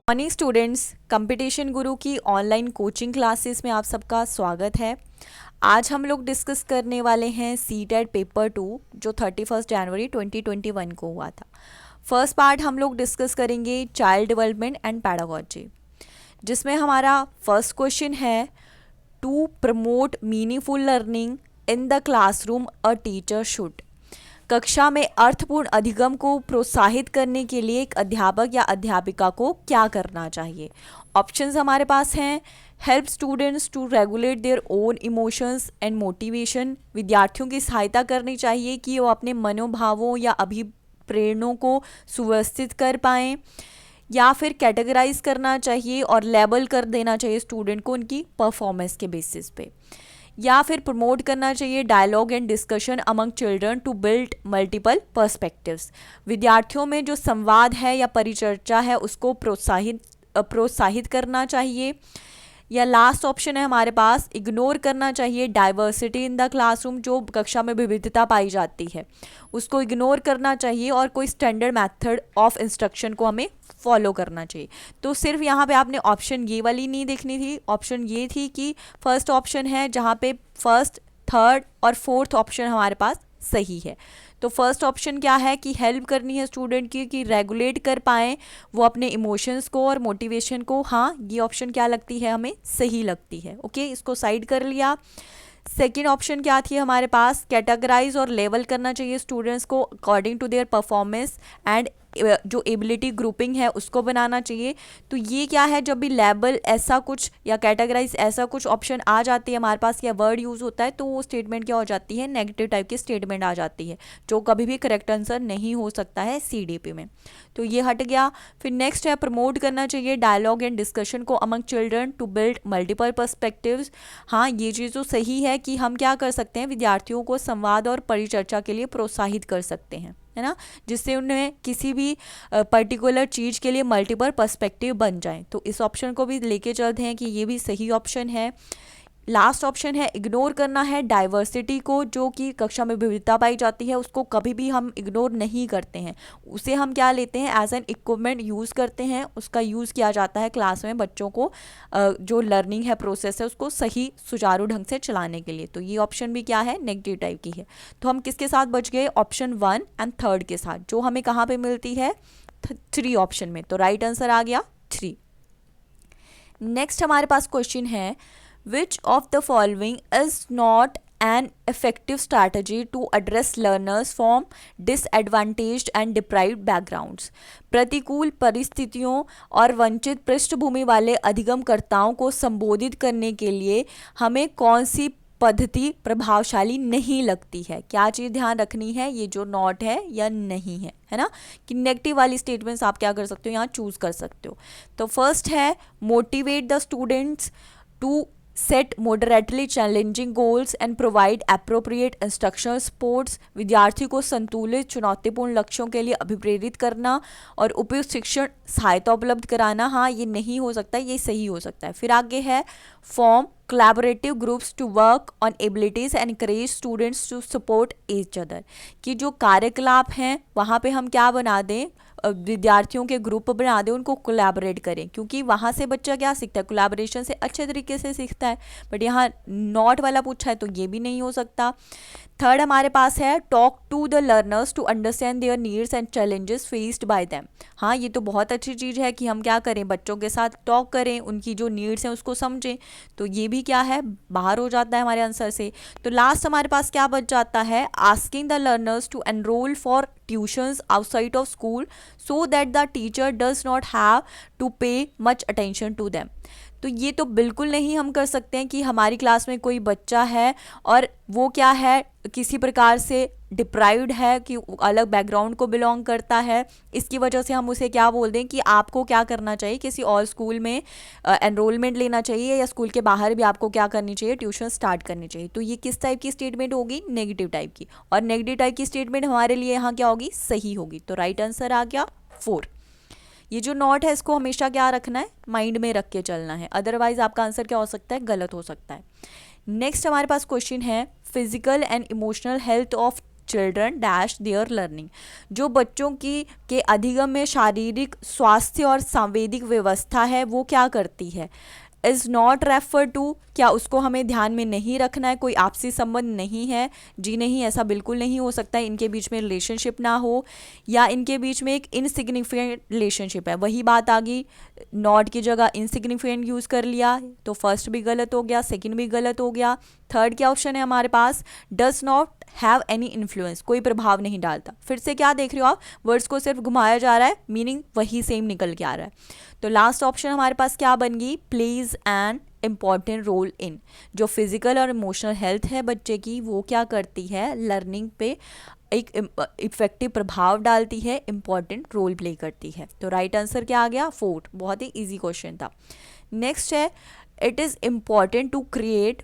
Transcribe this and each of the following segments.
Morning students, competition गुरु की online coaching classes में आप सबका स्वागत है। आज हम लोग डिस्कस करने वाले हैं सीटेट पेपर 2 जो 31 जनवरी 2021 को हुआ था। फर्स्ट पार्ट हम लोग डिस्कस करेंगे चाइल्ड डेवलपमेंट एंड पैडागोजी, जिसमें हमारा फर्स्ट क्वेश्चन है to promote meaningful learning in the classroom a teacher should. कक्षा में अर्थपूर्ण अधिगम को प्रोत्साहित करने के लिए एक अध्यापक या अध्यापिका को क्या करना चाहिए। ऑप्शंस हमारे पास हैं help students to regulate their own emotions and motivation. विद्यार्थियों की सहायता करनी चाहिए कि वो अपने मनोभावों या अभिप्रेरणों को सुव्यवस्थित कर पाएँ, या फिर कैटेगराइज करना चाहिए और लेबल कर देना चाहिए स्टूडेंट को उनकी परफॉर्मेंस के बेसिस पे, या फिर प्रमोट करना चाहिए dialogue and discussion among children to build multiple perspectives. विद्यार्थियों में जो संवाद है या परिचर्चा है उसको प्रोत्साहित करना चाहिए। या लास्ट ऑप्शन है हमारे पास इग्नोर करना चाहिए डाइवर्सिटी इन द क्लासरूम। जो कक्षा में विविधता पाई जाती है उसको इग्नोर करना चाहिए और कोई स्टैंडर्ड मेथड ऑफ इंस्ट्रक्शन को हमें फॉलो करना चाहिए। तो सिर्फ यहाँ पे आपने ऑप्शन ये वाली नहीं देखनी थी, ऑप्शन ये थी कि फर्स्ट ऑप्शन है जहाँ पे फर्स्ट, थर्ड और फोर्थ ऑप्शन हमारे पास सही है। तो फर्स्ट ऑप्शन क्या है कि हेल्प करनी है स्टूडेंट की कि रेगुलेट कर पाएँ वो अपने इमोशंस को और मोटिवेशन को। हाँ, ये ऑप्शन क्या लगती है, हमें सही लगती है। ओके, इसको साइड कर लिया। सेकेंड ऑप्शन क्या थी हमारे पास, कैटेगराइज और लेवल करना चाहिए स्टूडेंट्स को according to their performance and जो एबिलिटी ग्रुपिंग है उसको बनाना चाहिए। तो ये क्या है, जब भी लेबल ऐसा कुछ या कैटेगराइज ऐसा कुछ ऑप्शन आ जाती है हमारे पास या वर्ड यूज़ होता है तो वो स्टेटमेंट क्या हो जाती है, नेगेटिव टाइप की स्टेटमेंट आ जाती है जो कभी भी करेक्ट आंसर नहीं हो सकता है सीडीपी में। तो ये हट गया। फिर नेक्स्ट है प्रमोट करना चाहिए डायलॉग एंड डिस्कशन को among children to build multiple perspectives. हाँ, ये चीज़ तो सही है कि हम क्या कर सकते हैं, विद्यार्थियों को संवाद और परिचर्चा के लिए प्रोत्साहित कर सकते हैं, है ना, जिससे उन्हें किसी भी पर्टिकुलर चीज़ के लिए मल्टीपल पर्सपेक्टिव बन जाए। तो इस ऑप्शन को भी लेके चलते हैं कि ये भी सही ऑप्शन है। लास्ट ऑप्शन है इग्नोर करना है डाइवर्सिटी को, जो कि कक्षा में विविधता पाई जाती है उसको कभी भी हम इग्नोर नहीं करते हैं, उसे हम क्या लेते हैं, एज एन इक्विपमेंट यूज़ करते हैं। उसका यूज़ किया जाता है क्लास में बच्चों को जो लर्निंग है प्रोसेस है उसको सही सुचारू ढंग से चलाने के लिए। तो ये ऑप्शन भी क्या है, नेगेटिव टाइप की है। तो हम किसके साथ बच गए, ऑप्शन 1 एंड 3 के साथ, जो हमें कहाँ पे मिलती है, 3 ऑप्शन में। तो राइट आंसर आ गया 3। नेक्स्ट हमारे पास क्वेश्चन है Which of the following is not an effective strategy to address learners from disadvantaged and deprived backgrounds? प्रतिकूल परिस्थितियों और वंचित पृष्ठभूमि वाले अधिगमकर्ताओं को संबोधित करने के लिए हमें कौन सी पद्धति प्रभावशाली नहीं लगती है। क्या चीज़ ध्यान रखनी है, ये जो नॉट है या नहीं है ना, कि नेगेटिव वाली स्टेटमेंट्स आप क्या कर सकते हो, यहाँ चूज कर सकते हो। तो फर्स्ट है motivate the students to set moderately challenging goals and provide appropriate instructional supports. विद्यार्थी को संतुलित चुनौतीपूर्ण लक्ष्यों के लिए अभिप्रेरित करना और उपयुक्त शिक्षण सहायता उपलब्ध कराना। हाँ, ये नहीं हो सकता, ये सही हो सकता है। फिर आगे है form collaborative groups to work on abilities and encourage students to support each other। कि जो कार्यकलाप हैं वहाँ पे हम क्या बना दें, विद्यार्थियों के ग्रुप बना दें, उनको कोलैबोरेट करें, क्योंकि वहाँ से बच्चा क्या सीखता है, कोलैबोरेशन से अच्छे तरीके से सीखता है। बट यहाँ नॉट वाला पूछा है तो ये भी नहीं हो सकता। थर्ड हमारे पास है talk to the learners to understand their needs and challenges faced by them. हाँ, ये तो बहुत अच्छी चीज़ है कि हम क्या करें, बच्चों के साथ टॉक करें, उनकी जो नीड्स हैं उसको समझें। तो ये भी क्या है, बाहर हो जाता है हमारे आंसर से। तो लास्ट हमारे पास क्या बच जाता है, asking the learners to enrol for tuitions outside of school so that the teacher does not have to pay much attention to them. तो ये तो बिल्कुल नहीं हम कर सकते हैं कि हमारी क्लास में कोई बच्चा है और वो क्या है, किसी प्रकार से डिप्राइव्ड है, कि अलग बैकग्राउंड को बिलोंग करता है, इसकी वजह से हम उसे क्या बोल दें कि आपको क्या करना चाहिए, किसी और स्कूल में एनरोलमेंट लेना चाहिए या स्कूल के बाहर भी आपको क्या करनी चाहिए, ट्यूशन स्टार्ट करनी चाहिए। तो ये किस टाइप की स्टेटमेंट होगी, नेगेटिव टाइप की। और नेगेटिव टाइप की स्टेटमेंट हमारे लिए यहाँ क्या होगी, सही होगी। तो राइट आंसर आ गया 4। ये जो नॉट है इसको हमेशा क्या रखना है, माइंड में रख के चलना है, अदरवाइज आपका आंसर क्या हो सकता है, गलत हो सकता है। नेक्स्ट हमारे पास क्वेश्चन है physical and emotional health of children dash there learning. जो बच्चों की के अधिगम में शारीरिक स्वास्थ्य और सांवेदिक व्यवस्था है वो क्या करती है, इज़ नॉट रेफर टू, क्या उसको हमें ध्यान में नहीं रखना है, कोई आपसी संबंध नहीं है, जी नहीं, ऐसा बिल्कुल नहीं हो सकता है, इनके बीच में रिलेशनशिप ना हो, या इनके बीच में एक इनसिग्निफिकेंट रिलेशनशिप है। वही बात आ गई, नॉट की जगह इनसिग्निफिकेंट यूज़ कर लिया, तो फर्स्ट भी गलत हो गया, सेकंड भी गलत हो गया। थर्ड क्या ऑप्शन है हमारे पास, does not have any influence, कोई प्रभाव नहीं डालता। फिर से क्या देख रहे हो आप, वर्ड्स को सिर्फ घुमाया जा रहा है, मीनिंग वही सेम निकल के आ रहा है। तो लास्ट ऑप्शन हमारे पास क्या बन गई, plays an important role in, जो फिजिकल और इमोशनल हेल्थ है बच्चे की वो क्या करती है, लर्निंग पे एक इफेक्टिव प्रभाव डालती है, इंपॉर्टेंट रोल प्ले करती है। तो राइट आंसर क्या आ गया, फोर्थ। बहुत ही इजी क्वेश्चन था। नेक्स्ट है, it is important to create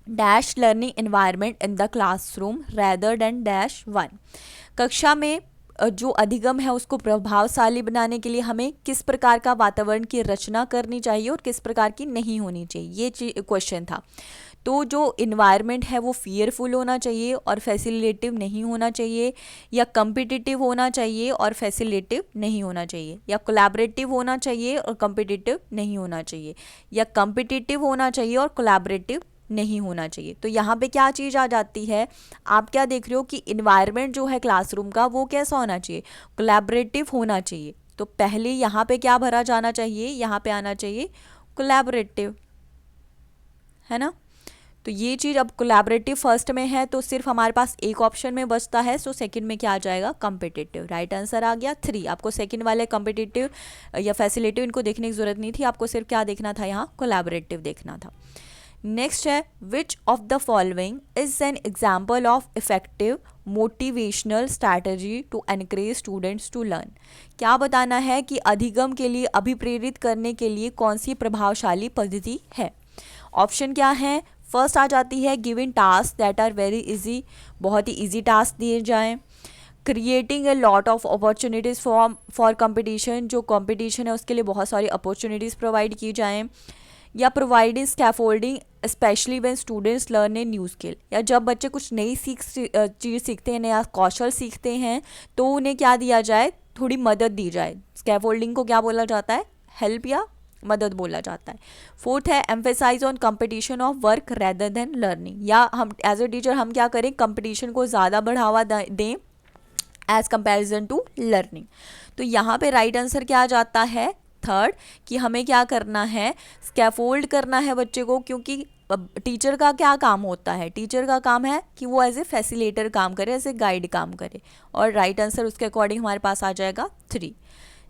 dash learning environment in the classroom rather than dash one. कक्षा में जो अधिगम है उसको प्रभावशाली बनाने के लिए हमें किस प्रकार का वातावरण की रचना करनी चाहिए और किस प्रकार की नहीं होनी चाहिए, ये क्वेश्चन था। तो जो इन्वायरमेंट है वो फियरफुल होना चाहिए और फैसिलिटेटिव नहीं होना चाहिए, या कम्पिटिटिव होना चाहिए और फैसिलिटेटिव नहीं होना चाहिए, या कोलैबोरेटिव होना चाहिए और कम्पिटिटिव नहीं होना चाहिए, या कम्पिटिटिव होना चाहिए और कोलैबोरेटिव नहीं होना चाहिए। तो यहाँ पे क्या चीज़ आ जाती है, आप क्या देख रहे हो कि इन्वायरमेंट जो है क्लासरूम का वो कैसा होना चाहिए, कोलैबोरेटिव होना चाहिए। तो पहले यहाँ पे क्या भरा जाना चाहिए, यहाँ पे आना चाहिए कोलैबोरेटिव, है ना। तो ये चीज़ अब कोलैबोरेटिव फर्स्ट में है तो सिर्फ हमारे पास एक ऑप्शन में बचता है, सो सेकंड में क्या आ जाएगा, कम्पिटिटिव। राइट आंसर आ गया 3। आपको सेकंड वाले कम्पिटिटिव या फैसिलिटिव इनको देखने की जरूरत नहीं थी, आपको सिर्फ क्या देखना था, यहाँ कोलैबोरेटिव देखना था। नेक्स्ट है, which of the following is an example of effective motivational strategy to encourage students to learn. क्या बताना है कि अधिगम के लिए अभिप्रेरित करने के लिए कौन सी प्रभावशाली पद्धति है। ऑप्शन क्या है, फर्स्ट आ जाती है giving task that are very easy, बहुत ही इजी टास्क दिए जाएं, creating a lot of opportunities for competition, जो कंपटीशन है उसके लिए बहुत सारी अपॉर्चुनिटीज़ प्रोवाइड की जाएं, या providing scaffolding specially when students learn a new skill, या जब बच्चे कुछ नई चीज़ सीखते हैं, नया कौशल सीखते हैं तो उन्हें क्या दिया जाए, थोड़ी मदद दी जाए। स्कैफोल्डिंग को क्या बोला जाता है, हेल्प या मदद बोला जाता है। फोर्थ है, emphasize on competition of work rather than learning, या हम एज ए टीचर हम क्या करें, कंपटीशन को ज़्यादा बढ़ावा दें एज कंपैरिजन टू लर्निंग। तो यहाँ पे राइट आंसर क्या आ जाता है, थर्ड, कि हमें क्या करना है, स्कैफोल्ड करना है बच्चे को, क्योंकि टीचर का क्या काम होता है, टीचर का काम है कि वो एज ए फैसिलिटेटर काम करे, एज ए गाइड काम करे, और राइट आंसर उसके अकॉर्डिंग हमारे पास आ जाएगा 3।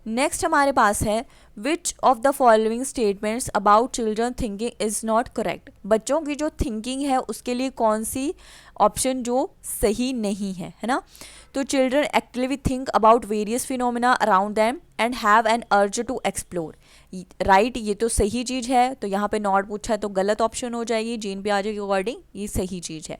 नेक्स्ट हमारे पास है, which of the following statements about children thinking is not correct. बच्चों की जो थिंकिंग है उसके लिए कौन सी ऑप्शन जो सही नहीं है ना। तो children actively think about various phenomena around them and have an urge to explore. Right, ये तो सही चीज़ है, तो यहाँ पे नॉट पूछा है तो गलत ऑप्शन हो जाएगी, जीन पे आ जाएगी अकॉर्डिंग, ये सही चीज़ है।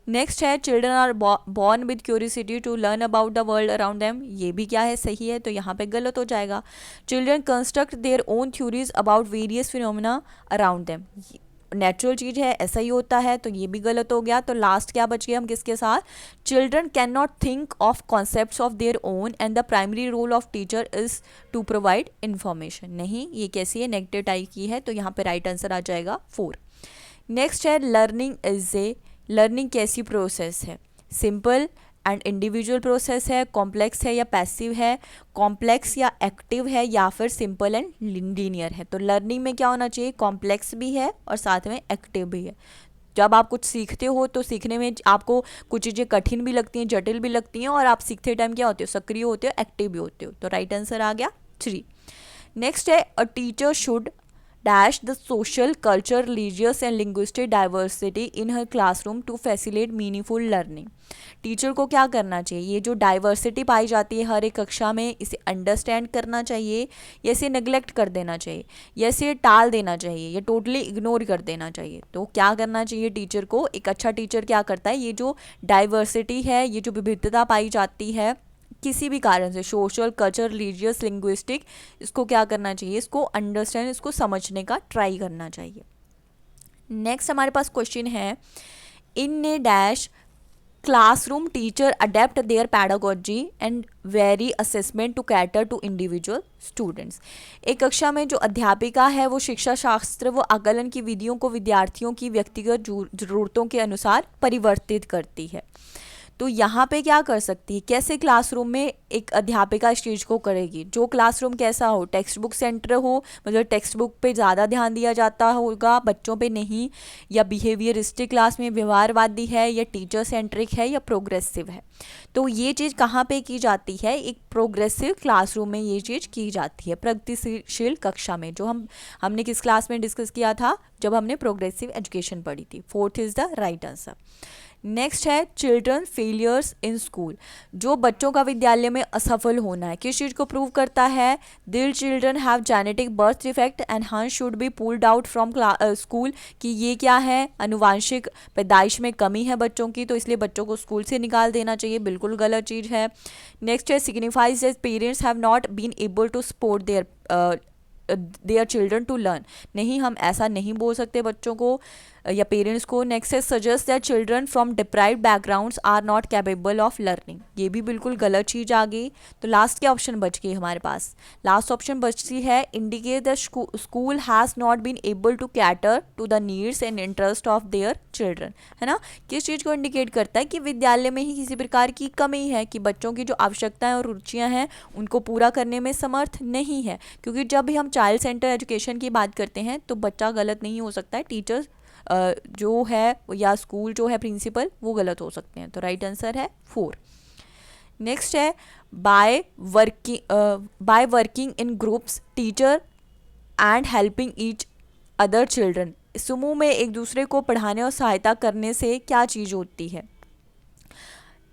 नेक्स्ट है, children are born with curiosity to learn about the world around them, ये भी क्या है, सही है, तो यहाँ पे गलत हो जाएगा। Children construct their own theories about various phenomena around them, natural चीज़ है, ऐसा ही होता है, तो ये भी गलत हो गया। तो लास्ट क्या बच गया हम किसके साथ, children can not think of concepts of their own and the primary role of teacher is to provide information. नहीं, ये कैसी है, नेगेटिव टाइप की है, तो यहाँ पे राइट आंसर आ जाएगा 4। नेक्स्ट है, लर्निंग कैसी प्रोसेस है, सिंपल एंड इंडिविजुअल प्रोसेस है, कॉम्प्लेक्स है या पैसिव है, कॉम्प्लेक्स या एक्टिव है, या फिर सिंपल एंड लीनियर है। तो लर्निंग में क्या होना चाहिए, कॉम्प्लेक्स भी है और साथ में एक्टिव भी है। जब आप कुछ सीखते हो तो सीखने में आपको कुछ चीज़ें कठिन भी लगती हैं, जटिल भी लगती हैं, और आप सीखते टाइम क्या होते हो, सक्रिय होते हो, एक्टिव भी होते हो। तो राइट आंसर आ गया 3। नेक्स्ट है, a teacher should dash the social, culture, religious and linguistic diversity in her classroom to facilitate meaningful learning। Teacher को क्या करना चाहिए, ये जो डाइवर्सिटी पाई जाती है हर एक कक्षा में, इसे अंडरस्टैंड करना चाहिए, या इसे नेग्लेक्ट कर देना चाहिए, या इसे टाल देना चाहिए, या टोटली इग्नोर कर देना चाहिए। तो क्या करना चाहिए टीचर को, एक अच्छा टीचर क्या करता है, ये जो डाइवर्सिटी है, ये जो विविधता पाई जाती है किसी भी कारण से, सोशल, कल्चर, रिलीजियस, लिंग्विस्टिक, इसको क्या करना चाहिए, इसको अंडरस्टैंड, इसको समझने का ट्राई करना चाहिए। नेक्स्ट हमारे पास क्वेश्चन है, in a dash classroom teacher adapt their pedagogy and vary assessment to cater to individual students. एक कक्षा में जो अध्यापिका है वो शिक्षा शास्त्र व आकलन की विधियों को विद्यार्थियों की व्यक्तिगत जरूरतों के अनुसार परिवर्तित करती है। तो यहाँ पे क्या कर सकती है, कैसे क्लासरूम में एक अध्यापिका इस चीज़ को करेगी। जो क्लासरूम कैसा हो, टेक्स्ट बुक सेंटर हो, मतलब टेक्स्ट बुक पे ज़्यादा ध्यान दिया जाता होगा, बच्चों पे नहीं, या बिहेवियरिस्टिक क्लास में व्यवहारवादी है, या टीचर सेंट्रिक है, या प्रोग्रेसिव है। तो ये चीज़ कहाँ पे की जाती है, एक प्रोग्रेसिव क्लासरूम में ये चीज़ की जाती है, प्रगतिशील कक्षा में। जो हमने किस क्लास में डिस्कस किया था, जब हमने प्रोग्रेसिव एजुकेशन पढ़ी थी। 4th is the right answer. Next है चिल्ड्रन फेलियर्स इन स्कूल। जो बच्चों का विद्यालय में असफल होना है, किस चीज़ को प्रूव करता है, दिल children have genetic birth defect and hence should be pulled out from school, कि ये क्या है, अनुवांशिक पैदाइश में कमी है बच्चों की, तो इसलिए बच्चों को स्कूल से निकाल देना चाहिए, बिल्कुल गलत चीज़ है। नेक्स्ट है signifies that parents have not been able to support their children to learn. नहीं, हम ऐसा नहीं बोल सकते बच्चों को या पेरेंट्स को। नेक्स्ट है suggest that children from deprived backgrounds are not capable of learning. ये भी बिल्कुल गलत चीज़ आ गई। तो लास्ट के ऑप्शन बच गई हमारे पास, लास्ट ऑप्शन बचती है indicate the school has not been able to cater to the needs and interest of their children, है ना। किस चीज़ को इंडिकेट करता है, कि विद्यालय में ही किसी प्रकार की कमी है, कि बच्चों की जो आवश्यकताएं और रुचियां हैं उनको पूरा करने में समर्थ नहीं है। क्योंकि जब भी हम चाइल्ड सेंटर एजुकेशन की बात करते हैं तो बच्चा गलत नहीं हो सकता है, टीचर जो है या स्कूल जो है प्रिंसिपल वो गलत हो सकते हैं। तो राइट आंसर है 4। नेक्स्ट है by working in groups teacher and helping each other children. समूह में एक दूसरे को पढ़ाने और सहायता करने से क्या चीज़ होती है।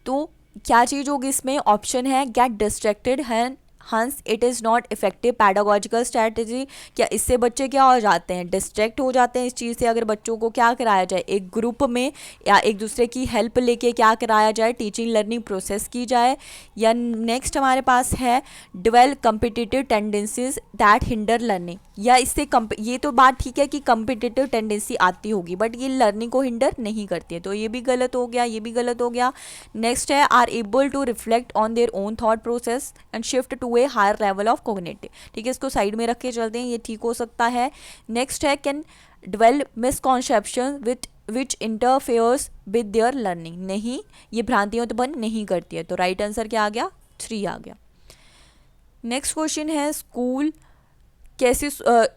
तो क्या चीज़ होगी इसमें, ऑप्शन है गेट डिस्ट्रैक्टेड है, हंस it is not effective pedagogical strategy. क्या इससे बच्चे क्या हो जाते हैं, डिस्ट्रैक्ट हो जाते हैं इस चीज़ से। अगर बच्चों को क्या कराया जाए, एक ग्रुप में या एक दूसरे की हेल्प लेके क्या कराया जाए, टीचिंग लर्निंग प्रोसेस की जाए। या नेक्स्ट हमारे पास है develop competitive tendencies that hinder learning. या इससे ये तो बात ठीक है कि कम्पिटिटिव टेंडेंसी आती होगी, बट ये लर्निंग को हिंडर नहीं करती है, तो ये भी गलत हो गया, ये भी गलत हो गया। नेक्स्ट है are able to reflect on their own thought process and shift to a higher level of cognitive. ठीक है, इसको साइड में रख के चलते हैं, ये ठीक हो सकता है। नेक्स्ट है can develop misconception which interferes with their learning. नहीं, ये भ्रांतियां उत्पन्न नहीं करती है, तो राइट आंसर क्या आ गया, 3 आ गया। नेक्स्ट क्वेश्चन है स्कूल कैसे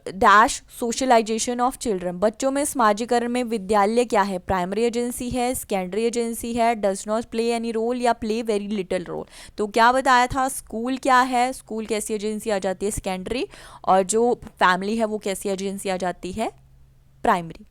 डैश सोशलाइजेशन ऑफ चिल्ड्रन। बच्चों में समाजीकरण में विद्यालय क्या है, प्राइमरी एजेंसी है, सेकेंडरी एजेंसी है, does not play any role या प्ले वेरी लिटिल रोल। तो क्या बताया था, स्कूल क्या है, स्कूल कैसी एजेंसी आ जाती है, सेकेंडरी, और जो फैमिली है वो कैसी एजेंसी आ जाती है, प्राइमरी।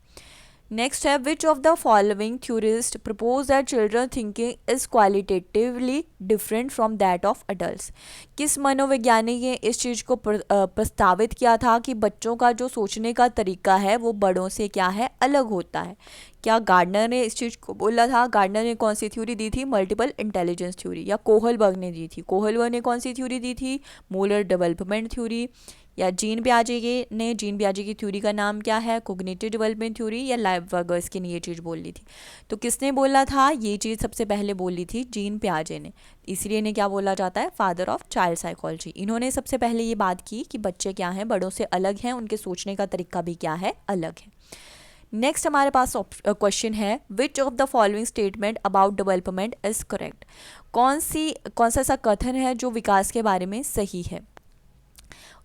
नेक्स्ट है which of the following theorist propose that children thinking is qualitatively different from that of adults. किस मनोवैज्ञानिक ने इस चीज़ को प्रस्तावित किया था कि बच्चों का जो सोचने का तरीका है वो बड़ों से क्या है, अलग होता है। क्या गार्डनर ने इस चीज़ को बोला था, गार्डनर ने कौन सी थ्योरी दी थी, मल्टीपल इंटेलिजेंस थ्योरी। या कोहलबर्ग ने दी थी, कोहलबर्ग ने कौन सी थ्योरी दी थी, मोलर डेवलपमेंट थ्योरी। या जीन पियाजे ने, जीन पियाजे की थ्योरी का नाम क्या है, कोग्निटिव डेवलपमेंट थ्योरी। या लाइवबर्गर्स ने ये चीज़ बोली थी। तो किसने बोला था, ये चीज़ सबसे पहले बोली थी जीन पियाजे ने, इसलिए इन्हें क्या बोला जाता है, फादर ऑफ चाइल्ड साइकोलॉजी। इन्होंने सबसे पहले ये बात की कि बच्चे क्या हैं, बड़ों से अलग हैं, उनके सोचने का तरीका भी क्या है, अलग है। नेक्स्ट हमारे पास क्वेश्चन है which of the following statement about development is correct. कौन सा ऐसा कथन है जो विकास के बारे में सही है।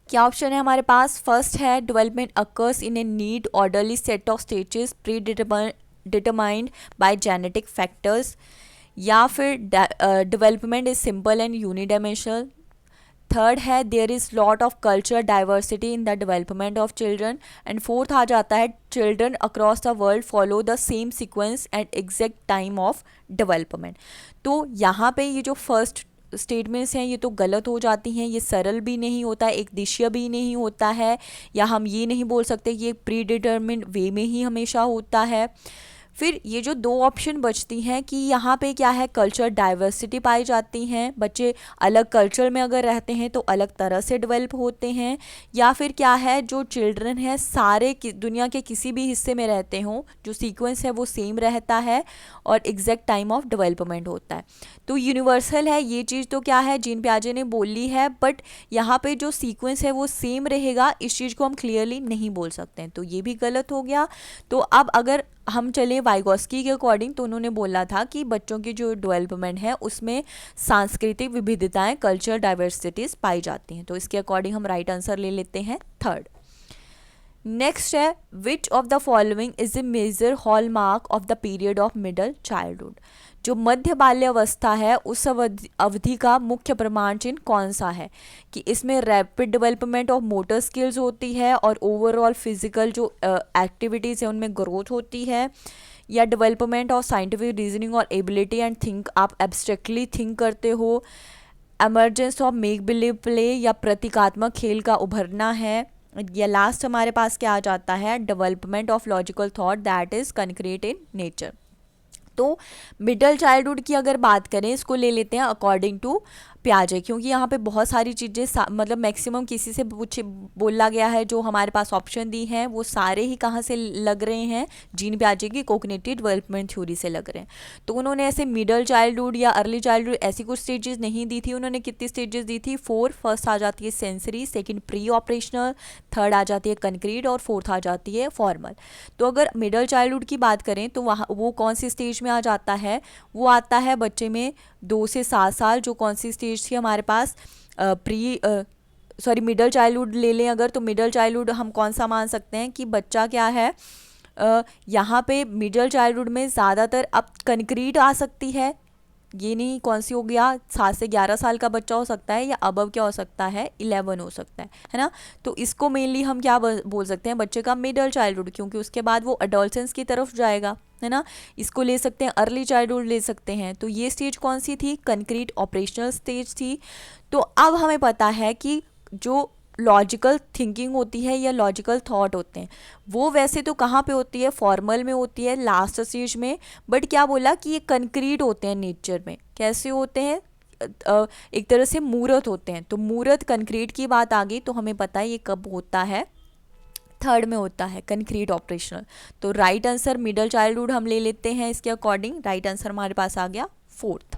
क्या ऑप्शन है हमारे पास, फर्स्ट है development occurs in a neat orderly set of stages predetermined by genetic factors. या फिर development is simple and unidimensional. Third है there is lot of culture diversity in the development of children. And fourth आ जाता है children across the world follow the same sequence and exact time of development. तो यहाँ पे ये जो first statements हैं ये तो गलत हो जाती हैं, ये सरल भी नहीं होता है, एक दिशा भी नहीं होता है, या हम ये नहीं बोल सकते कि एक प्री डिटर्मिन्ड वे में ही हमेशा होता है। फिर ये जो दो ऑप्शन बचती हैं कि यहाँ पे क्या है, कल्चर डाइवर्सिटी पाई जाती हैं, बच्चे अलग कल्चर में अगर रहते हैं तो अलग तरह से डेवलप होते हैं, या फिर क्या है, जो चिल्ड्रन है सारे दुनिया के किसी भी हिस्से में रहते हों, जो सीक्वेंस है वो सेम रहता है और एग्जैक्ट टाइम ऑफ डेवलपमेंट होता है। तो यूनिवर्सल है ये चीज़, तो क्या है, जीन पियाजे ने बोली है, बट यहाँ पे जो सीक्वेंस है वो सेम रहेगा, इस चीज़ को हम क्लियरली नहीं बोल सकते हैं, तो ये भी गलत हो गया। तो अब अगर हम चले वाइगोस्की के अकॉर्डिंग, तो उन्होंने बोला था कि बच्चों की जो डेवलपमेंट है उसमें सांस्कृतिक विविधताएं, कल्चर डाइवर्सिटीज पाई जाती हैं, तो इसके अकॉर्डिंग हम राइट आंसर ले लेते हैं थर्ड। नेक्स्ट है, which of the following is a major hallmark of the period of middle childhood. जो मध्य बाल्यावस्था है उस अवधि का मुख्य प्रमाण चिन्ह कौन सा है, कि इसमें rapid development of motor skills होती है और ओवरऑल फिजिकल जो एक्टिविटीज़ है उनमें ग्रोथ होती है, या डेवलपमेंट ऑफ साइंटिफिक रीजनिंग और एबिलिटी एंड थिंक, आप एब्स्ट्रैक्टली थिंक करते हो, emergence of make believe play या प्रतीकात्मक खेल का उभरना है, या लास्ट हमारे पास क्या आ जाता है, development of logical thought that is concrete in nature. तो मिडल चाइल्डहुड की अगर बात करें, इसको ले लेते हैं अकॉर्डिंग टू पियाजे, क्योंकि यहाँ पे बहुत सारी चीज़ें मतलब मैक्सिमम किसी से पूछे बोला गया है, जो हमारे पास ऑप्शन दी हैं वो सारे ही कहाँ से लग रहे हैं, जीन पियाजे की कॉग्निटिव डेवलपमेंट थ्योरी से लग रहे हैं। तो उन्होंने ऐसे मिडल चाइल्डहुड या अर्ली चाइल्डहुड ऐसी कुछ स्टेजेस नहीं दी थी, उन्होंने कितनी स्टेजेस दी थी, 4। फर्स्ट आ जाती है sensory, second preoperational, third आ जाती है कंक्रीट और फोर्थ आ जाती है फॉर्मल। तो अगर मिडल चाइल्डहुड की बात करें तो वहाँ वो कौन सी स्टेज में आ जाता है, वो आता है बच्चे में 2 से 7 साल, जो कौन सी स्टेज थी हमारे पास, मिडल चाइल्डहुड ले लें अगर, तो मिडल चाइल्डहुड हम कौन सा मान सकते हैं कि बच्चा क्या है, यहाँ पे मिडल चाइल्डहुड में ज़्यादातर अब कंक्रीट आ सकती है, ये नहीं कौन सी हो गया, 7 से 11 साल का बच्चा हो सकता है, या अबव क्या हो सकता है, 11 हो सकता है ना। तो इसको मेनली हम क्या बोल सकते हैं, बच्चे का मिडल चाइल्डहुड, क्योंकि उसके बाद वो अडोलसेंस की तरफ जाएगा, है ना। इसको ले सकते हैं अर्ली चाइल्डहुड ले सकते हैं। तो ये स्टेज कौन सी थी, कंक्रीट ऑपरेशनल स्टेज थी। तो अब हमें पता है कि जो लॉजिकल थिंकिंग होती है या लॉजिकल थॉट होते हैं वो वैसे तो कहाँ पे होती है, फॉर्मल में होती है, लास्ट स्टेज में, बट क्या बोला कि ये कंक्रीट होते हैं नेचर में। कैसे होते हैं, एक तरह से मूर्त होते हैं। तो मूर्त कंक्रीट की बात आ गई, तो हमें पता है ये कब होता है, थर्ड में होता है कंक्रीट ऑपरेशनल। तो राइट आंसर मिडल चाइल्डहुड हम ले लेते हैं, इसके अकॉर्डिंग राइट आंसर हमारे पास आ गया फोर्थ।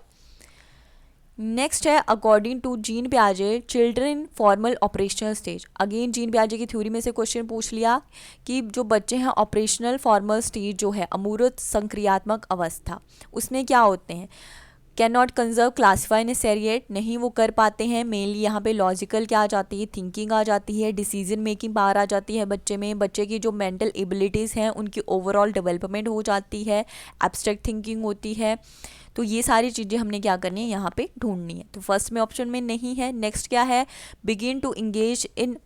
नेक्स्ट है, अकॉर्डिंग टू जीन पियाजे children in formal operational stage. Again Jean पियाजे की थ्योरी में से क्वेश्चन पूछ लिया कि जो बच्चे हैं ऑपरेशनल फॉर्मल स्टेज जो है अमूर्त संक्रियात्मक अवस्था, उसमें क्या होते हैं, कैन नॉट कंजर्व क्लासीफाई नेसेरिएट, नहीं वो कर पाते हैं। मेनली यहाँ पे लॉजिकल क्या आ जाती है, थिंकिंग आ जाती है, डिसीजन मेकिंग पावर आ जाती है बच्चे में, बच्चे की जो मेंटल एबिलिटीज़ हैं उनकी ओवरऑल डेवलपमेंट हो जाती है, एब्स्ट्रैक्ट थिंकिंग होती है। तो ये सारी चीज़ें हमने क्या करनी है, यहाँ पे ढूंढनी है। तो फर्स्ट में ऑप्शन में नहीं है। नेक्स्ट क्या है, begin to engage in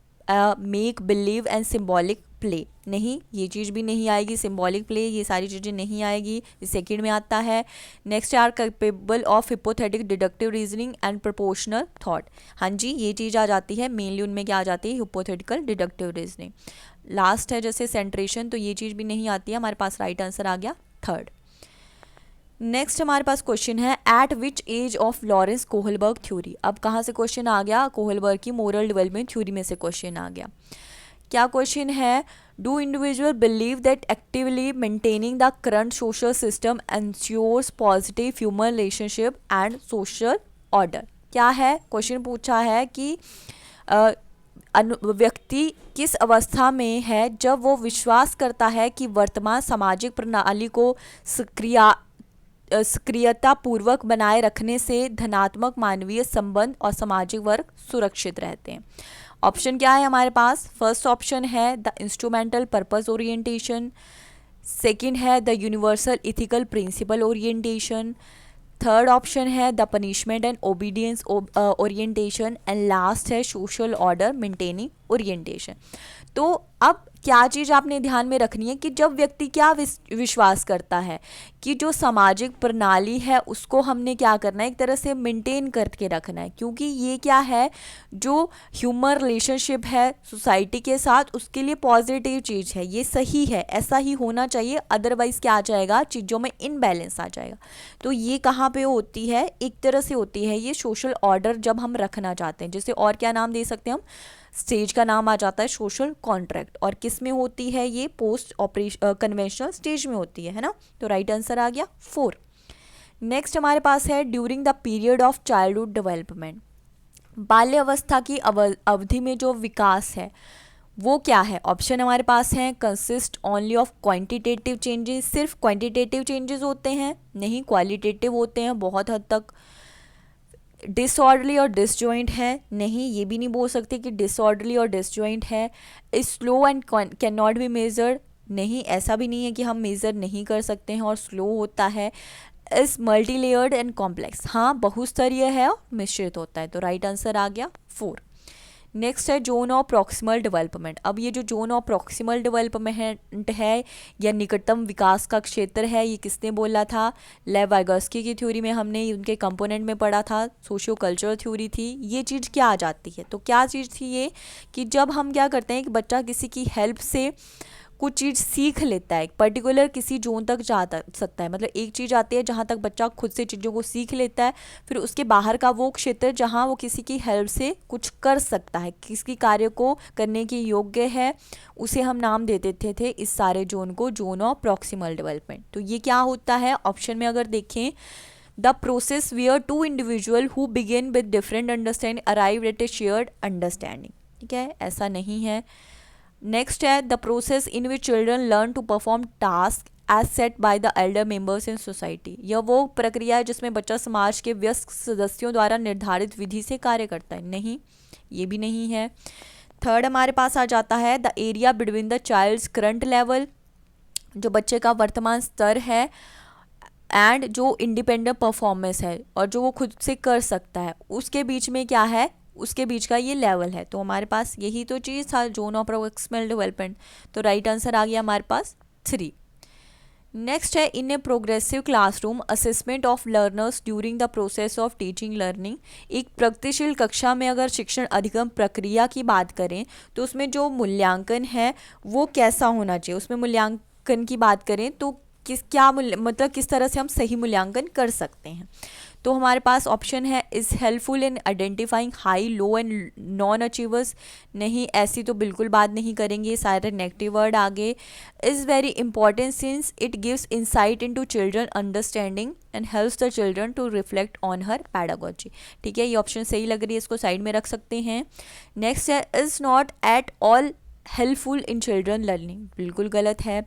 make believe and symbolic play, नहीं ये चीज़ भी नहीं आएगी, सिम्बॉलिक प्ले ये सारी चीज़ें नहीं आएगी, सेकेंड में आता है। Next are capable of hypothetic deductive reasoning and proportional thought, हाँ जी ये चीज़ आ जाती है, मेनली उनमें क्या आ जाती है, हिपोथेटिकल डिडक्टिव रीजनिंग। लास्ट है जैसे सेंट्रेशन, तो ये चीज़ भी नहीं आती है, हमारे पास राइट आंसर आ गया थर्ड। नेक्स्ट हमारे पास क्वेश्चन है, at which age of Lawrence Kohlberg theory. अब कहाँ से क्वेश्चन आ गया, कोहलबर्ग की मोरल डेवलपमेंट थ्योरी में से क्वेश्चन आ गया। क्या क्वेश्चन है, do individual believe that actively maintaining the current social system ensures positive human relationship and social order. क्या है क्वेश्चन पूछा है कि व्यक्ति किस अवस्था में है जब वो विश्वास करता है कि वर्तमान सामाजिक प्रणाली को सक्रियतापूर्वक बनाए रखने से धनात्मक मानवीय संबंध और सामाजिक वर्ग सुरक्षित रहते हैं। ऑप्शन क्या है हमारे पास, फर्स्ट ऑप्शन है the instrumental purpose orientation, second है the universal ethical principle orientation, third option है the punishment and obedience orientation, and last है सोशल ऑर्डर मेंटेनिंग ओरिएंटेशन। तो अब क्या चीज़ आपने ध्यान में रखनी है कि जब व्यक्ति क्या विश्वास करता है कि जो सामाजिक प्रणाली है उसको हमने क्या करना है, एक तरह से मेंटेन करके रखना है, क्योंकि ये क्या है, जो ह्यूमन रिलेशनशिप है सोसाइटी के साथ उसके लिए पॉजिटिव चीज़ है, ये सही है, ऐसा ही होना चाहिए, अदरवाइज क्या आ जाएगा, चीज़ों में इनबैलेंस आ जाएगा। तो ये कहाँ पे होती है, एक तरह से होती है ये सोशल ऑर्डर जब हम रखना चाहते हैं, जैसे और क्या नाम दे सकते हैं हम, स्टेज का नाम आ जाता है सोशल कॉन्ट्रैक्ट, और किस में होती है ये, पोस्ट ऑपरेशन कन्वेंशनल स्टेज में होती है ना। तो राइट आंसर आ गया 4। नेक्स्ट हमारे पास है during the period of childhood development, बाल्य अवस्था की अवधि में जो विकास है वो क्या है। ऑप्शन हमारे पास हैं, consist only of quantitative changes, सिर्फ क्वांटिटेटिव चेंजेस होते हैं, नहीं क्वालिटेटिव होते हैं बहुत हद तक। डिसऑर्डरली और डिसजॉइंट है, नहीं ये भी नहीं बोल सकते कि डिसऑर्डरली और डिसजॉइंट है। Slow and can not be measured, नहीं ऐसा भी नहीं है कि हम मेज़र नहीं कर सकते हैं और स्लो होता है। इस मल्टी लेयर्ड एंड कॉम्प्लेक्स, हाँ बहुस्तरीय है और मिश्रित होता है। तो राइट आंसर आ गया 4। नेक्स्ट है जोन ऑफ प्रॉक्सिमल डेवलपमेंट। अब ये जो जोन ऑफ प्रॉक्सिमल डेवलपमेंट है या निकटतम विकास का क्षेत्र है, ये किसने बोला था, लेव वाइगोत्स्की की थ्योरी में हमने उनके कंपोनेंट में पढ़ा था, सोशियो कल्चरल थ्योरी थी। ये चीज़ क्या आ जाती है, तो क्या चीज़ थी ये कि जब हम क्या करते हैं कि बच्चा किसी की हेल्प से कुछ चीज़ सीख लेता है, पर्टिकुलर किसी जोन तक जा सकता है, मतलब एक चीज़ आती है जहाँ तक बच्चा खुद से चीज़ों को सीख लेता है, फिर उसके बाहर का वो क्षेत्र जहाँ वो किसी की हेल्प से कुछ कर सकता है, किसी कार्य को करने के योग्य है, उसे हम नाम दे देते थे इस सारे जोन को जोन ऑफ प्रॉक्सिमल डेवलपमेंट। तो ये क्या होता है, ऑप्शन में अगर देखें, the process where two individual who begin with different understanding arrive at a shared understanding, ठीक है, ऐसा नहीं है। नेक्स्ट है the process in which children learn to perform task as set by the elder members in society, यह वो प्रक्रिया है जिसमें बच्चा समाज के वयस्क सदस्यों द्वारा निर्धारित विधि से कार्य करता है, नहीं ये भी नहीं है। थर्ड हमारे पास आ जाता है the area between the child's current level, जो बच्चे का वर्तमान स्तर है, एंड जो इंडिपेंडेंट परफॉर्मेंस है और जो वो खुद से कर सकता है, उसके बीच में क्या है, उसके बीच का ये लेवल है। तो हमारे पास यही तो चीज़ था जोन ऑफ प्रॉक्सिमल डेवलपमेंट। तो राइट आंसर आ गया हमारे पास 3। नेक्स्ट है in a progressive classroom assessment of learners during the process of teaching learning, एक प्रगतिशील कक्षा में अगर शिक्षण अधिगम प्रक्रिया की बात करें तो उसमें जो मूल्यांकन है वो कैसा होना चाहिए, उसमें मूल्यांकन की बात करें तो मतलब किस तरह से हम सही मूल्यांकन कर सकते हैं। तो हमारे पास ऑप्शन है is helpful in identifying high low and non achievers, नहीं ऐसी तो बिल्कुल बात नहीं करेंगे, सारे नेगेटिव वर्ड आगे। Is very important since it gives insight into children understanding and helps the children to reflect on her pedagogy, ठीक है, ये ऑप्शन सही लग रही है, इसको साइड में रख सकते हैं। नेक्स्ट है is not at all helpful in children learning, बिल्कुल गलत है।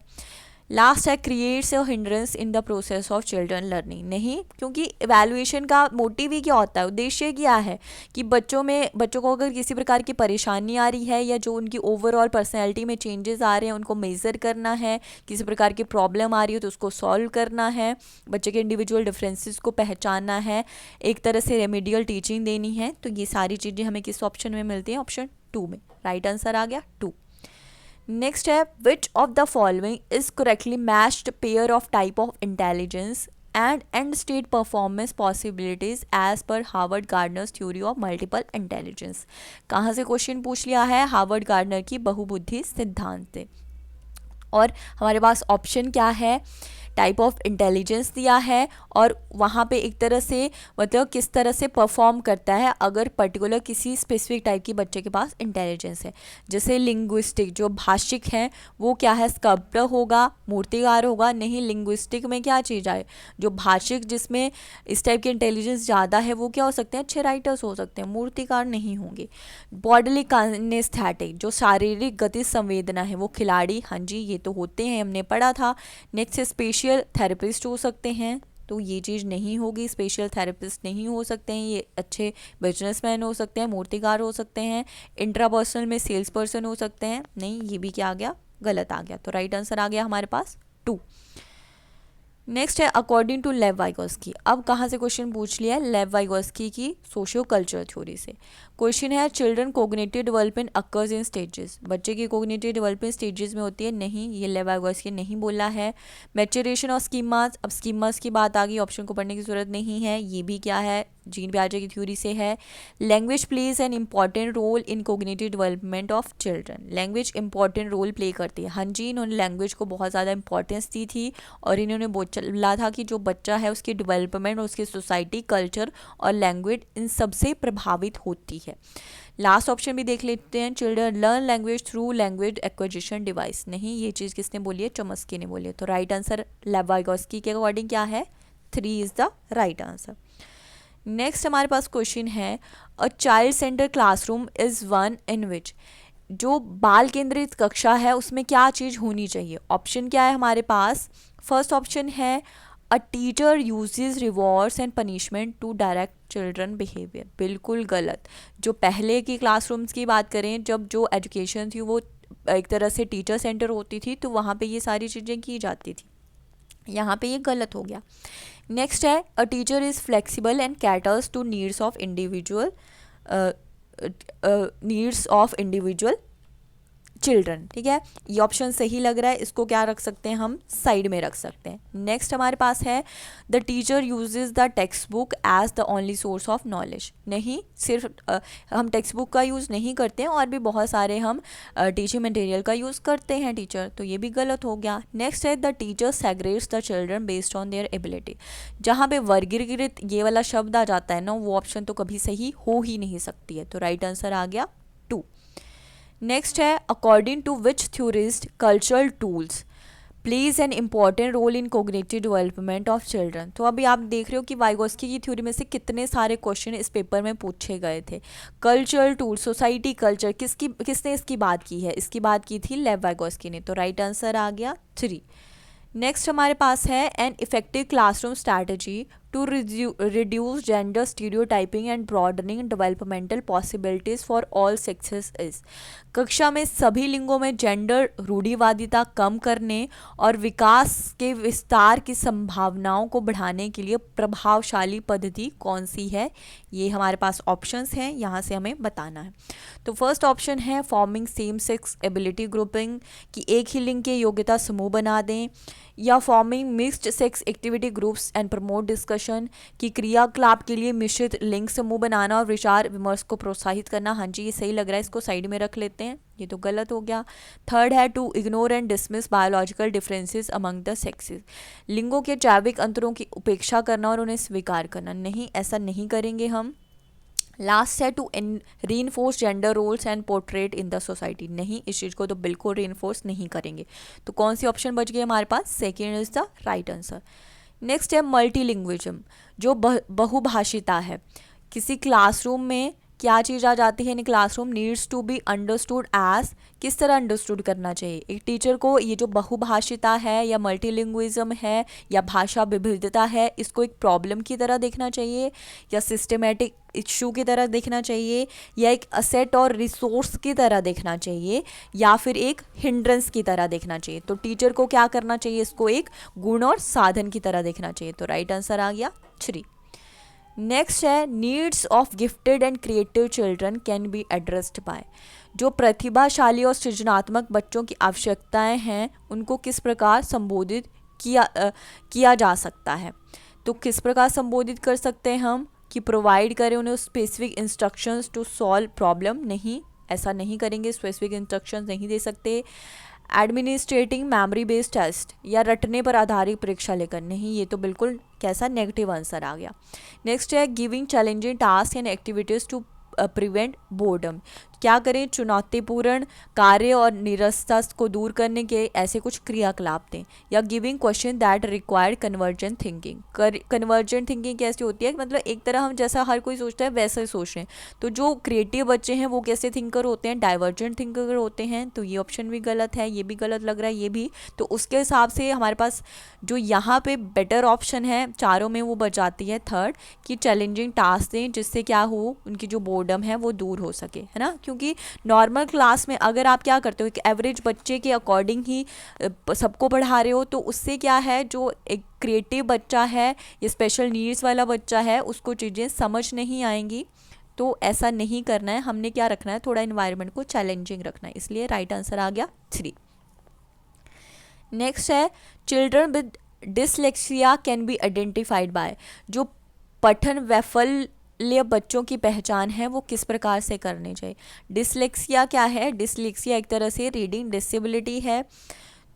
लास्ट है creates a hindrance in the process of children learning, नहीं, क्योंकि इवैल्यूएशन का मोटिव ही क्या होता है, उद्देश्य क्या है कि बच्चों को अगर किसी प्रकार की परेशानी आ रही है या जो उनकी ओवरऑल पर्सनैलिटी में चेंजेस आ रहे हैं उनको मेज़र करना है, किसी प्रकार की प्रॉब्लम आ रही है तो उसको सॉल्व करना है, बच्चे के इंडिविजुअल डिफरेंसेस को पहचानना है, एक तरह से रेमेडियल टीचिंग देनी है। तो ये सारी चीज़ें हमें किस ऑप्शन में मिलती हैं, ऑप्शन 2 में। राइट आंसर आ गया 2। नेक्स्ट है which of the following is correctly matched pair of type of intelligence and and state performance possibilities as per Harvard Gardner's theory of multiple intelligence. कहाँ से क्वेश्चन पूछ लिया है, हार्वर्ड गार्डनर की बहुबुद्धि सिद्धांत से। और हमारे पास ऑप्शन क्या है, टाइप ऑफ इंटेलिजेंस दिया है और वहाँ पे एक तरह से मतलब किस तरह से परफॉर्म करता है अगर पर्टिकुलर किसी स्पेसिफिक टाइप की बच्चे के पास इंटेलिजेंस है। जैसे लिंग्विस्टिक जो भाषिक है वो क्या है, स्कल्प्टर होगा, मूर्तिकार होगा, नहीं लिंग्विस्टिक में क्या चीज़ आए, जो भाषिक जिसमें इस टाइप के इंटेलिजेंस ज़्यादा है वो क्या हो सकते हैं, अच्छे राइटर्स हो सकते हैं, मूर्तिकार नहीं होंगे। बॉडली काइनेस्थेटिक जो शारीरिक गति संवेदना है वो खिलाड़ी, हाँ जी ये तो होते हैं, हमने पढ़ा था। नेक्स्ट स्पेशल थेरेपिस्ट हो सकते हैं, तो ये चीज़ नहीं होगी, स्पेशल थेरेपिस्ट नहीं हो सकते हैं, ये अच्छे बिजनेसमैन हो सकते हैं, मूर्तिकार हो सकते हैं, इंट्रापर्सनल में सेल्स पर्सन हो सकते हैं, नहीं ये भी क्या आ गया, गलत आ गया। तो राइट आंसर आ गया हमारे पास 2। नेक्स्ट है अकॉर्डिंग टू लेव वाइगोस्की। अब कहाँ से क्वेश्चन पूछ लिया है? लेव वाइगोस्की की सोशियो कल्चर थ्योरी से। क्वेश्चन है चिल्ड्रन कोग्निटिव डेवलपमेंट अकर्स इन स्टेजेस। बच्चे की कोग्निटिव डेवलपमेंट स्टेजेस में होती है? नहीं, ये लेव वाइगोस्की नहीं बोला है। मैच्योरेशन ऑफ स्कीमास, अब स्कीमास की बात आ गई, ऑप्शन को पढ़ने की जरूरत नहीं है। ये भी क्या है? जीन पियाजे की थ्योरी से है। Language plays an important role in cognitive development of children. Language important role play करती है। हाँ जी, इन्होंने लैंग्वेज को बहुत ज़्यादा इंपॉर्टेंस दी थी और इन्होंने बोला था कि जो बच्चा है उसकी डेवलपमेंट, उसकी सोसाइटी, कल्चर और लैंग्वेज इन सबसे प्रभावित होती है। लास्ट ऑप्शन भी देख लेते हैं, children learn language through language acquisition device. नहीं, ये चीज़ किसने बोली है? चॉम्स्की ने बोली है। तो राइट आंसर लेव वाइगोस्की के अकॉर्डिंग क्या है? 3 is the right answer. Next हमारे पास क्वेश्चन है a child centre classroom is one in which. जो बाल केंद्रित कक्षा है उसमें क्या चीज़ होनी चाहिए? ऑप्शन क्या है हमारे पास? फर्स्ट ऑप्शन है a teacher uses rewards and punishment to direct children behaviour. बिल्कुल गलत। जो पहले की क्लासरूम्स की बात करें, जब जो एजुकेशन थी वो एक तरह से टीचर सेंटर होती थी, तो वहाँ पे ये सारी चीज़ें की जाती थी। यहाँ पे ये गलत हो गया। नेक्स्ट है a teacher is flexible and caters to needs of individual children. ठीक है, ये ऑप्शन सही लग रहा है, इसको क्या रख सकते हैं हम? साइड में रख सकते हैं। नेक्स्ट हमारे पास है the teacher uses the text book as the only source of knowledge. नहीं, सिर्फ हम टेक्स्ट बुक का यूज़ नहीं करते हैं, और भी बहुत सारे हम टीचिंग मटेरियल का यूज़ करते हैं टीचर, तो ये भी गलत हो गया। नेक्स्ट है the teacher segregates the children based on their ability. जहाँ पे वर्गीकृत ये वाला शब्द आ जाता है ना, वो ऑप्शन तो कभी सही हो ही नहीं सकती है। तो राइट आंसर आ गया 2। नेक्स्ट है according to which theorist cultural tools plays an important role in cognitive development of children. तो अभी आप देख रहे हो कि वाइगोस्की की थ्योरी में से कितने सारे क्वेश्चन इस पेपर में पूछे गए थे। कल्चरल टूल, सोसाइटी कल्चर, किसने इसकी बात की है? इसकी बात की थी लेव वाइगोस्की ने। तो राइट आंसर आ गया 3। नेक्स्ट हमारे पास है an effective classroom strategy to reduce gender stereotyping and broadening developmental possibilities for all sexes is. कक्षा में सभी लिंगों में जेंडर रूढ़िवादिता कम करने और विकास के विस्तार की संभावनाओं को बढ़ाने के लिए प्रभावशाली पद्धति कौन सी है? ये हमारे पास ऑप्शंस हैं, यहाँ से हमें बताना है। तो फर्स्ट ऑप्शन है forming same sex ability grouping, कि एक ही लिंग के योग्यता समूह बना दें, या forming mixed sex activity groups and promote discussion, कि क्रियाकलाप के लिए मिश्रित लिंग समूह बनाना और विचार विमर्श को प्रोत्साहित करना। हाँ जी, ये सही लग रहा है, इसको साइड में रख लेते हैं, ये तो गलत हो गया। थर्ड है to ignore and dismiss biological differences among the sexes, लिंगों के जैविक अंतरों की उपेक्षा करना और उन्हें स्वीकार करना। नहीं, ऐसा नहीं करेंगे हम। लास्ट है to reinforce gender roles and portrait in the society. नहीं, इस चीज़ को तो बिल्कुल रीइंफोर्स नहीं करेंगे। तो कौन सी ऑप्शन बच गई हमारे पास? Second is the right answer. Next है मल्टीलिंग्विज्म, जो बहुभाषिता है। किसी क्लासरूम में क्या चीज़ आ जाती है? In classroom needs to be understood as, किस तरह अंडरस्टूड करना चाहिए एक टीचर को? ये जो बहुभाषिता है या मल्टीलिंग्विज्म है या भाषा विविधता है, इसको एक प्रॉब्लम की तरह देखना चाहिए, या सिस्टमेटिक इशू की तरह देखना चाहिए, या एक असेट और रिसोर्स की तरह देखना चाहिए, या फिर एक हिंड्रेंस की तरह देखना चाहिए? तो टीचर को क्या करना चाहिए? इसको एक गुण और साधन की तरह देखना चाहिए। तो राइट आंसर आ गया 3। नेक्स्ट है needs of gifted and creative children can be addressed by, जो प्रतिभाशाली और सृजनात्मक बच्चों की आवश्यकताएं हैं उनको किस प्रकार संबोधित किया जा सकता है? तो किस प्रकार संबोधित कर सकते हैं हम? कि प्रोवाइड करें उन्हें specific instructions to solve problem. नहीं, ऐसा नहीं करेंगे, स्पेसिफिक इंस्ट्रक्शंस नहीं दे सकते। एडमिनिस्ट्रेटिंग मेमोरी बेस्ड टेस्ट, या रटने पर आधारित परीक्षा लेकर। नहीं, ये तो बिल्कुल कैसा नेगेटिव आंसर आ गया। नेक्स्ट है giving challenging task and activities to prevent boredom, क्या करें? चुनौतीपूर्ण कार्य और निरस्ता को दूर करने के ऐसे कुछ क्रियाकलाप दें। या giving question that required convergent thinking. Convergent thinking कैसी होती है? मतलब एक तरह हम जैसा हर कोई सोचता है वैसा ही सोच रहे हैं। तो जो क्रिएटिव बच्चे हैं वो कैसे थिंकर होते हैं? डाइवर्जेंट थिंकर होते हैं। तो ये ऑप्शन भी गलत है, ये भी गलत लग रहा है, ये भी। तो उसके हिसाब से हमारे पास जो यहाँ पे बेटर ऑप्शन है चारों में, वो बच जाती है थर्ड, कि चैलेंजिंग टास्क दें जिससे क्या हो, उनकी जो बोर्डम है वो दूर हो सके, है ना। क्योंकि नॉर्मल क्लास में अगर आप क्या करते हो, एक एवरेज बच्चे के अकॉर्डिंग ही सबको पढ़ा रहे हो, तो उससे क्या है, जो एक क्रिएटिव बच्चा है या स्पेशल नीड्स वाला बच्चा है उसको चीज़ें समझ नहीं आएंगी। तो ऐसा नहीं करना है, हमने क्या रखना है, थोड़ा इन्वायरमेंट को चैलेंजिंग रखना है। इसलिए राइट आंसर आ गया 3। नेक्स्ट है children with dyslexia can be identified by. जो पठन वैफल्य बच्चों की पहचान है वो किस प्रकार से करनी चाहिए। डिसलेक्सिया क्या है, डिसलेक्सिया एक तरह से रीडिंग डिसेबिलिटी है।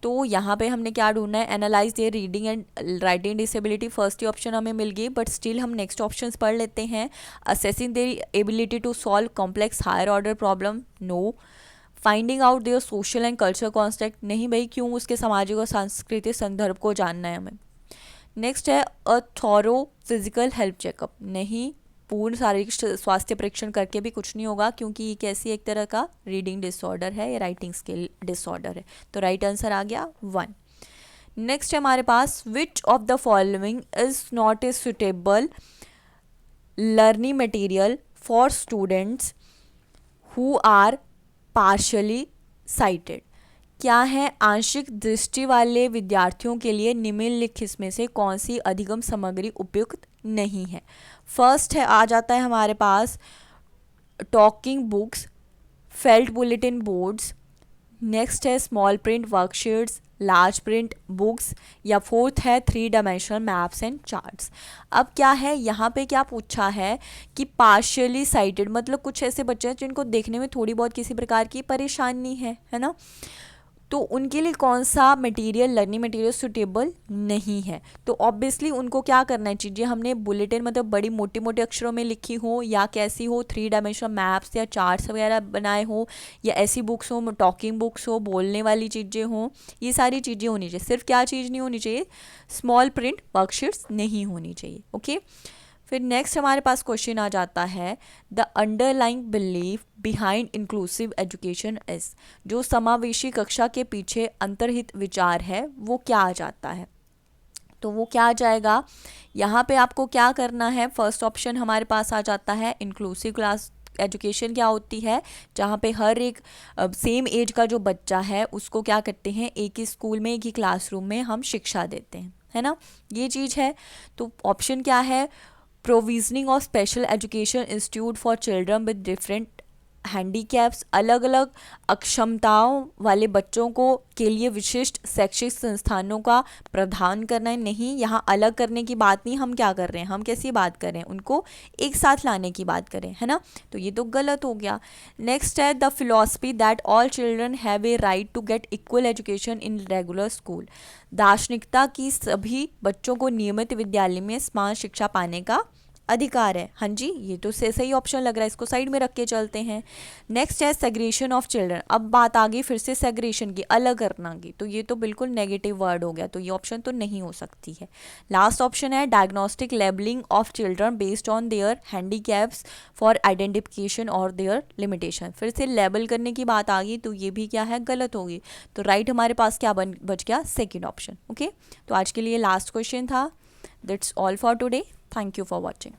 तो यहाँ पे हमने क्या ढूंढना है, analyse their reading and writing disability. First ही ऑप्शन हमें मिल गई, बट स्टिल हम नेक्स्ट ऑप्शंस पढ़ लेते हैं। Assessing their ability to solve complex higher order problem, no. Finding out their social and culture context, नहीं भाई, क्यों, उसके सामाजिक और सांस्कृतिक संदर्भ को जानना है हमें। नेक्स्ट है अ थॉरो फिजिकल हेल्थ चेकअप, नहीं, पूर्ण शारीरिक स्वास्थ्य परीक्षण करके भी कुछ नहीं होगा, क्योंकि ये कैसी एक तरह का रीडिंग डिसऑर्डर है या राइटिंग स्किल डिसऑर्डर है। तो राइट आंसर आ गया 1। नेक्स्ट है हमारे पास which of the following is not a suitable learning material for students who are partially sighted. क्या है, आंशिक दृष्टि वाले विद्यार्थियों के लिए निम्नलिखित में से कौन सी अधिगम सामग्री उपयुक्त नहीं है। फर्स्ट है, आ जाता है हमारे पास talking books, felt bulletin boards. Next है small print worksheets, large print books, या फोर्थ है 3 डायमेंशनल मैप्स एंड चार्ट्स। अब क्या है, यहाँ पे क्या पूछा है कि पार्शियली साइटेड मतलब कुछ ऐसे बच्चे हैं जिनको देखने में थोड़ी बहुत किसी प्रकार की परेशानी है ना, तो उनके लिए कौन सा मटेरियल, लर्निंग मटेरियल सुटेबल नहीं है। तो ऑब्वियसली उनको क्या करना है, चीज़ें हमने बुलेटिन मतलब बड़ी मोटे मोटे अक्षरों में लिखी हो, या कैसी हो, 3 डायमेंशनल मैप्स या चार्ट्स वगैरह बनाए हो, या ऐसी बुक्स हो, टॉकिंग बुक्स हो, बोलने वाली चीज़ें हो, ये सारी चीज़ें होनी चाहिए। सिर्फ क्या चीज़ नहीं होनी चाहिए, स्मॉल प्रिंट वर्कशीट्स नहीं होनी चाहिए। ओके, फिर नेक्स्ट हमारे पास क्वेश्चन आ जाता है the underlying belief behind inclusive education is. जो समावेशी कक्षा के पीछे अंतर्हित विचार है वो क्या आ जाता है, तो वो क्या आ जाएगा, यहाँ पे आपको क्या करना है। फर्स्ट ऑप्शन हमारे पास आ जाता है इंक्लूसिव क्लास एजुकेशन क्या होती है, जहाँ पे हर एक सेम एज का जो बच्चा है उसको क्या करते हैं, एक ही स्कूल में एक ही क्लासरूम में हम शिक्षा देते हैं, है ना, ये चीज़ है। तो ऑप्शन क्या है, provisioning of special education institute for children with different handicaps, अलग अलग अक्षमताओं वाले बच्चों को के लिए विशिष्ट शैक्षिक संस्थानों का प्रदान करना है। नहीं, यहाँ अलग करने की बात नहीं, हम क्या कर रहे हैं, हम कैसी बात कर रहे हैं, उनको एक साथ लाने की बात करें, है ना, तो ये तो गलत हो गया। नेक्स्ट है the philosophy that all children have a right to get equal education in regular school. दार्शनिकता की सभी बच्चों को नियमित विद्यालय में समान शिक्षा पाने का अधिकार है। हाँ जी, ये तो सही ऑप्शन लग रहा है, इसको साइड में रख के चलते हैं। नेक्स्ट है सेग्रीगेशन ऑफ चिल्ड्रन। अब बात आ गई फिर से सेग्रीगेशन की, अलग करना की, तो ये तो बिल्कुल नेगेटिव वर्ड हो गया, तो ये ऑप्शन तो नहीं हो सकती है। लास्ट ऑप्शन है diagnostic labelling of children based on there handicaps for identification और देयर लिमिटेशन। फिर से लेबल करने की बात आ गई, तो ये भी क्या है, गलत होगी। तो राइट हमारे पास क्या बच गया, सेकेंड ऑप्शन। ओके, तो आज के लिए लास्ट क्वेश्चन था। That's all for today. Thank you for watching.